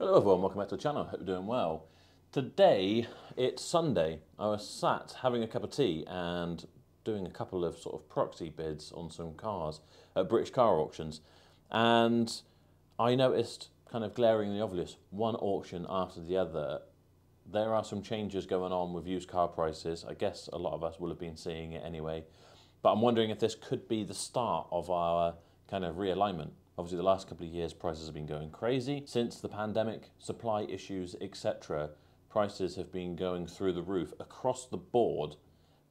Hello everyone, welcome back to the channel, hope you're doing well. Today, it's Sunday. I was sat having a cup of tea and doing a couple of sort of proxy bids on some cars at British car auctions. And I noticed, kind of glaringly obvious, one auction after the other, there are some changes going on with used car prices. I guess a lot of us will have been seeing it anyway. But I'm wondering if this could be the start of our kind of realignment. Obviously, the last couple of years, prices have been going crazy. Since the pandemic, supply issues, etc., prices have been going through the roof across the board,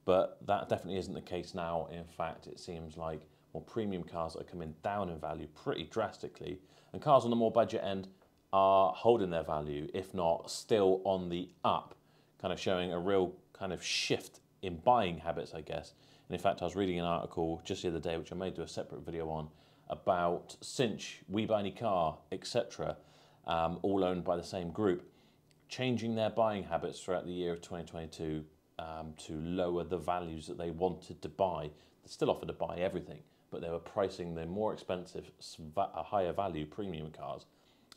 but that definitely isn't the case now. In fact, it seems like more premium cars are coming down in value pretty drastically, and cars on the more budget end are holding their value, if not still on the up, kind of showing a real kind of shift in buying habits, I guess. And in fact, I was reading an article just the other day, which I may do a separate video on, about Cinch, We Buy Any Car, etc., all owned by the same group, changing their buying habits throughout the year of 2022 to lower the values that they wanted to buy. They still offered to buy everything, but they were pricing the more expensive, higher value premium cars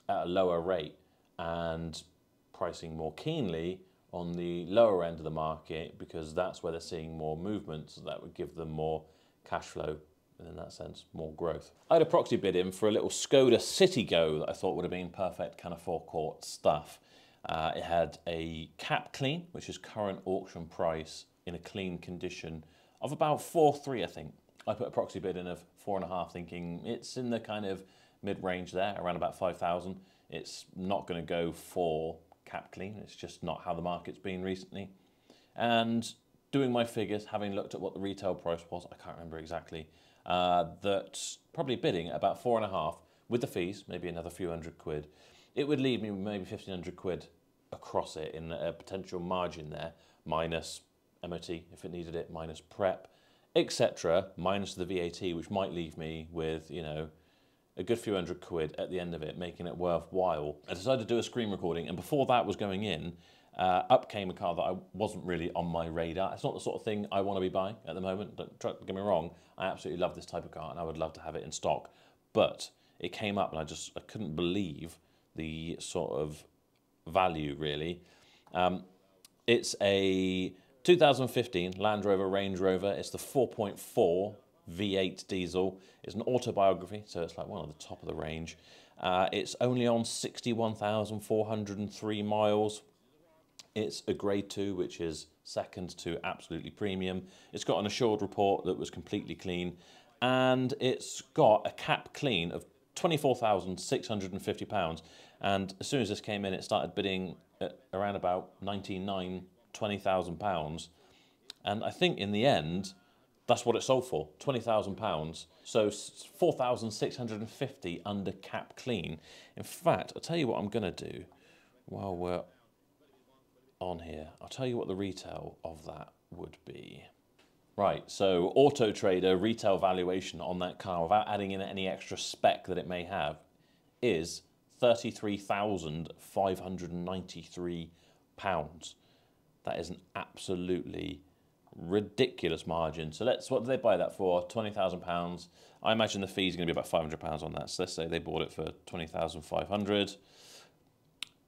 at a lower rate and pricing more keenly on the lower end of the market, because that's where they're seeing more movement, so that would give them more cash flow and in that sense more growth. I had a proxy bid in for a little Skoda Citigo that I thought would have been perfect kind of forecourt stuff. It had a cap clean, which is current auction price in a clean condition of about 4.3, I think. I put a proxy bid in of 4.5, thinking it's in the kind of mid-range there, around about 5,000. It's not going to go for cap clean. It's just not how the market's been recently. And doing my figures, having looked at what the retail price was, I can't remember exactly, that probably bidding at about 4.5 with the fees, maybe another few £100. It would leave me with maybe £1,500 across it in a potential margin there, minus MOT if it needed it, minus prep, etc., minus the VAT, which might leave me with, you know, a good few £100 at the end of it, making it worthwhile. I decided to do a screen recording, and before that was going in, up came a car that I wasn't really on my radar. It's not the sort of thing I want to be buying at the moment. Don't get me wrong, I absolutely love this type of car and I would love to have it in stock. But it came up and I couldn't believe the sort of value, really. It's a 2015 Land Rover Range Rover. It's the 4.4 V8 diesel. It's an autobiography, so it's like one of the top of the range. It's only on 61,403 miles. It's a grade 2, which is second to absolutely premium. It's got an assured report that was completely clean, and it's got a cap clean of £24,650. And as soon as this came in, it started bidding at around about £20,000. And I think in the end, that's what it sold for, £20,000. So 4,650 under cap clean. In fact, I'll tell you what I'm going to do while we're on here. I'll tell you what the retail of that would be. Right, so Auto Trader retail valuation on that car, without adding in any extra spec that it may have, is £33,593. That is an absolutely ridiculous margin. So what did they buy that for? £20,000. I imagine the fee is going to be about £500 on that. So let's say they bought it for £20,500.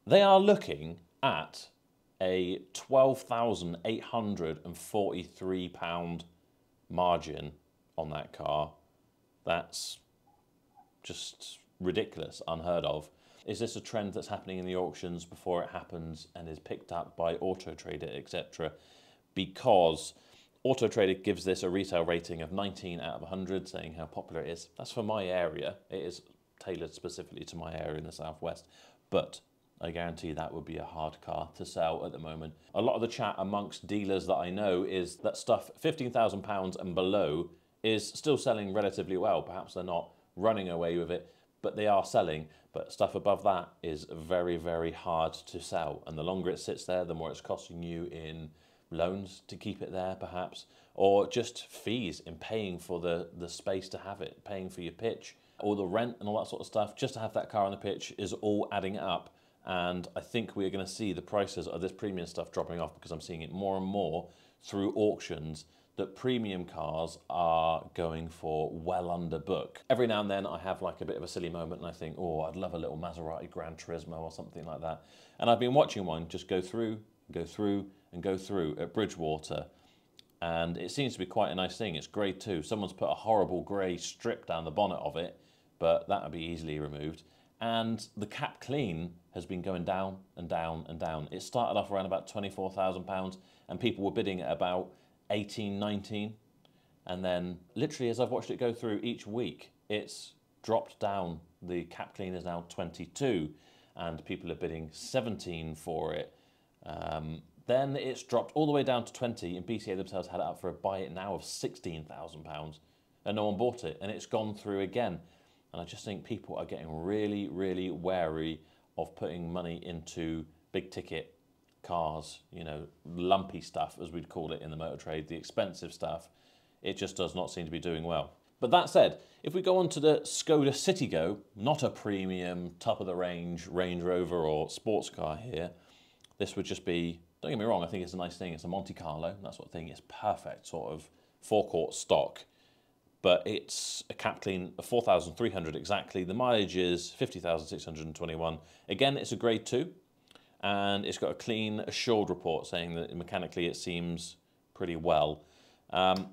They are looking at a £12,843 margin on that car. That's just ridiculous, unheard of. Is this a trend that's happening in the auctions before it happens and is picked up by Auto Trader, etc.? Because Auto Trader gives this a retail rating of 19 out of 100, saying how popular it is. That's for my area. It is tailored specifically to my area in the southwest. But I guarantee that would be a hard car to sell at the moment. A lot of the chat amongst dealers that I know is that stuff £15,000 and below is still selling relatively well. Perhaps they're not running away with it, but they are selling. But stuff above that is very, very hard to sell. And the longer it sits there, the more it's costing you in loans to keep it there, perhaps, or just fees in paying for the space to have it, paying for your pitch, or the rent and all that sort of stuff, just to have that car on the pitch is all adding up. And I think we're going to see the prices of this premium stuff dropping off, because I'm seeing it more and more through auctions that premium cars are going for well under book. Every now and then I have like a bit of a silly moment and I think, oh, I'd love a little Maserati Gran Turismo or something like that. And I've been watching one just go through, go through, and go through at Bridgewater. And it seems to be quite a nice thing. It's grade 2. Someone's put a horrible grey strip down the bonnet of it, but that would be easily removed. And the cap clean has been going down and down and down. It started off around about £24,000 and people were bidding at about 18, 19. And then literally as I've watched it go through each week, it's dropped down. The cap clean is now 22 and people are bidding 17 for it. Then it's dropped all the way down to 20 and BCA themselves had it up for a buy it now of £16,000 and no one bought it and it's gone through again. And I just think people are getting really, really wary of putting money into big ticket cars, you know, lumpy stuff, as we'd call it in the motor trade, the expensive stuff. It just does not seem to be doing well. But that said, if we go on to the Skoda Citigo, not a premium, top of the range Range Rover or sports car here, this would just be, don't get me wrong, I think it's a nice thing. It's a Monte Carlo, that sort of thing. It's perfect sort of forecourt stock. But it's a cap clean of 4,300 exactly. The mileage is 50,621. Again, it's a grade 2, and it's got a clean, assured report saying that mechanically it seems pretty well. And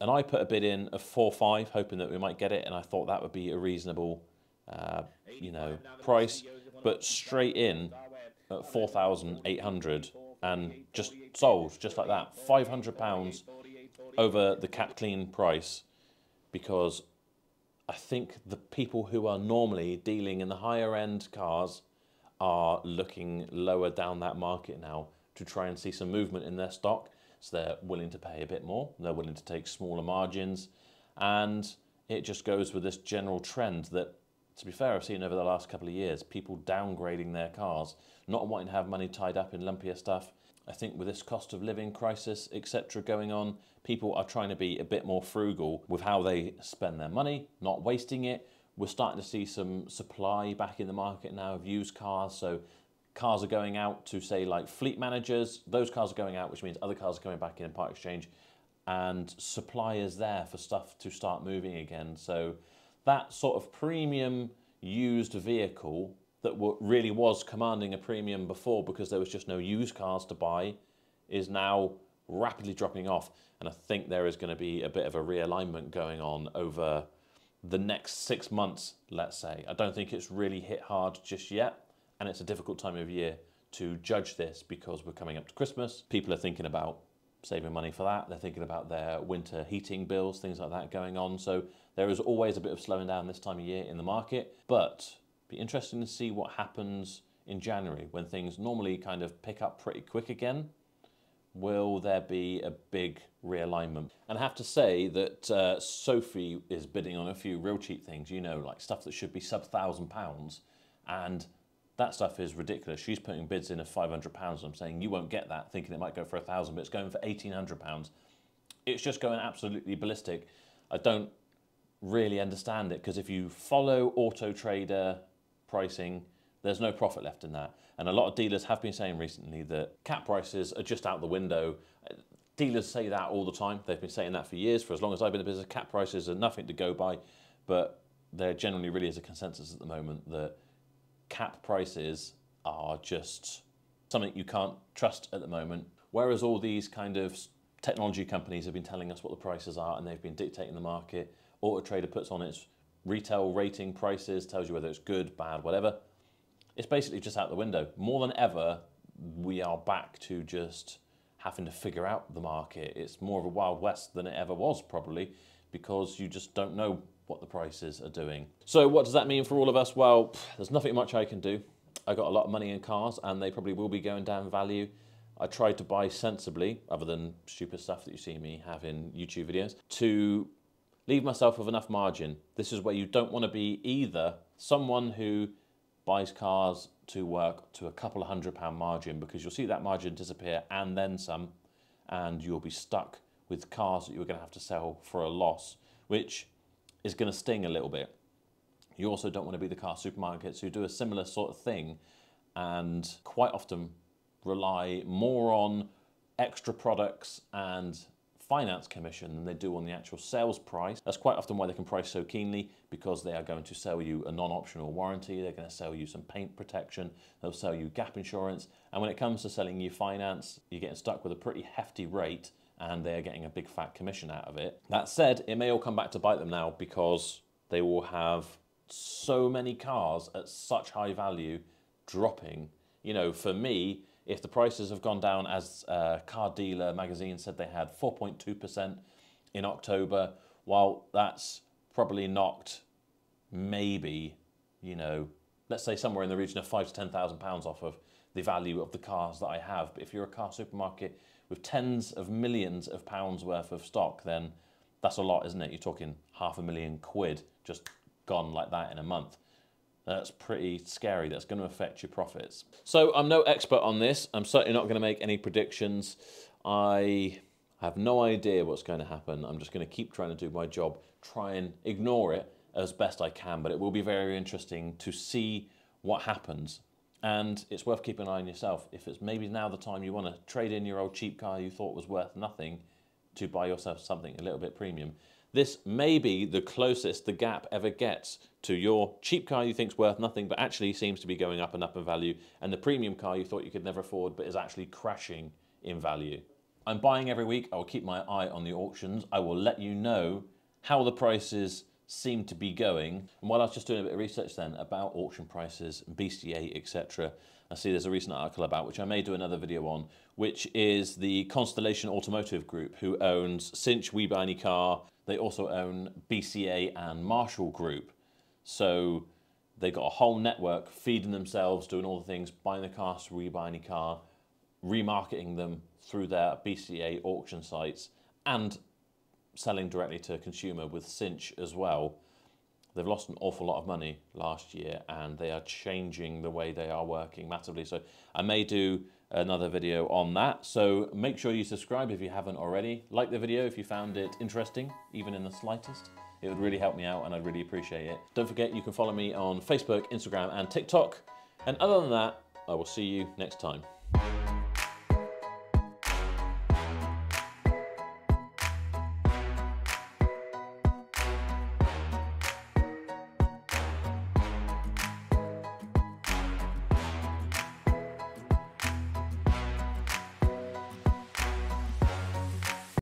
I put a bid in of 4.5, hoping that we might get it, and I thought that would be a reasonable, you know, price. But straight in at 4,800 and just sold, just like that, £500 over the cap clean price, because I think the people who are normally dealing in the higher end cars are looking lower down that market now to try and see some movement in their stock. So they're willing to pay a bit more, they're willing to take smaller margins, and it just goes with this general trend that, to be fair, I've seen over the last couple of years, people downgrading their cars, not wanting to have money tied up in lumpier stuff. I think with this cost of living crisis, etc. going on, people are trying to be a bit more frugal with how they spend their money, not wasting it. We're starting to see some supply back in the market now of used cars. So cars are going out to, say, like fleet managers. Those cars are going out, which means other cars are coming back in part exchange. And supply is there for stuff to start moving again. So that sort of premium used vehicle that really was commanding a premium before because there was just no used cars to buy is now rapidly dropping off. And I think there is going to be a bit of a realignment going on over the next 6 months, let's say. I don't think it's really hit hard just yet. And it's a difficult time of year to judge this because we're coming up to Christmas. People are thinking about saving money for that. They're thinking about their winter heating bills, things like that going on. So there is always a bit of slowing down this time of year in the market. But be interesting to see what happens in January when things normally kind of pick up pretty quick again. Will there be a big realignment? And I have to say that Sophie is bidding on a few real cheap things, you know, like stuff that should be sub £1,000, and that stuff is ridiculous. She's putting bids in of £500. I'm saying you won't get that, thinking it might go for £1,000, but it's going for £1,800. It's just going absolutely ballistic. I don't really understand it, because if you follow Auto Trader pricing, there's no profit left in that. And a lot of dealers have been saying recently that cap prices are just out the window. Dealers say that all the time. They've been saying that for years. For as long as I've been in business, cap prices are nothing to go by. But there generally really is a consensus at the moment that cap prices are just something you can't trust at the moment. Whereas all these kind of technology companies have been telling us what the prices are and they've been dictating the market. Auto Trader puts on its retail rating prices, tells you whether it's good, bad, whatever. It's basically just out the window. More than ever, we are back to just having to figure out the market. It's more of a Wild West than it ever was, probably, because you just don't know what the prices are doing. So what does that mean for all of us? Well, there's nothing much I can do. I got a lot of money in cars and they probably will be going down in value. I tried to buy sensibly, other than stupid stuff that you see me have in YouTube videos, to leave myself with enough margin. This is where you don't want to be either someone who buys cars to work to a couple of £100 margin, because you'll see that margin disappear and then some, and you'll be stuck with cars that you're going to have to sell for a loss, which is going to sting a little bit. You also don't want to be the car supermarkets who do a similar sort of thing and quite often rely more on extra products and finance commission than they do on the actual sales price. That's quite often why they can price so keenly, because they are going to sell you a non-optional warranty, they're going to sell you some paint protection, they'll sell you gap insurance, and when it comes to selling you finance, you're getting stuck with a pretty hefty rate and they're getting a big fat commission out of it. That said, it may all come back to bite them now because they will have so many cars at such high value dropping. You know, for me, if the prices have gone down, as Car Dealer magazine said they had 4.2% in October, well, that's probably knocked maybe, you know, let's say somewhere in the region of £5,000 to £10,000 off of the value of the cars that I have. But if you're a car supermarket with tens of millions of pounds worth of stock, then that's a lot, isn't it? You're talking £500,000 just gone like that in a month. That's pretty scary. That's going to affect your profits. So I'm no expert on this. I'm certainly not going to make any predictions. I have no idea what's going to happen. I'm just going to keep trying to do my job, try and ignore it as best I can, but it will be very interesting to see what happens. And it's worth keeping an eye on yourself. If it's maybe now the time you want to trade in your old cheap car you thought was worth nothing to buy yourself something a little bit premium, this may be the closest the gap ever gets to your cheap car you think's worth nothing, but actually seems to be going up and up in value, and the premium car you thought you could never afford, but is actually crashing in value. I'm buying every week. I will keep my eye on the auctions. I will let you know how the prices seem to be going. And while I was just doing a bit of research then about auction prices, BCA, etc., I see there's a recent article about, which I may do another video on, which is the Constellation Automotive Group, who owns Cinch, We Buy Any Car. They also own BCA and Marshall Group. So they got a whole network feeding themselves, doing all the things, buying the cars through We Buy Any Car, remarketing them through their BCA auction sites, and selling directly to a consumer with Cinch as well. They've lost an awful lot of money last year and they are changing the way they are working massively. So I may do another video on that. So make sure you subscribe if you haven't already. Like the video if you found it interesting, even in the slightest. It would really help me out and I'd really appreciate it. Don't forget you can follow me on Facebook, Instagram and TikTok. And other than that, I will see you next time.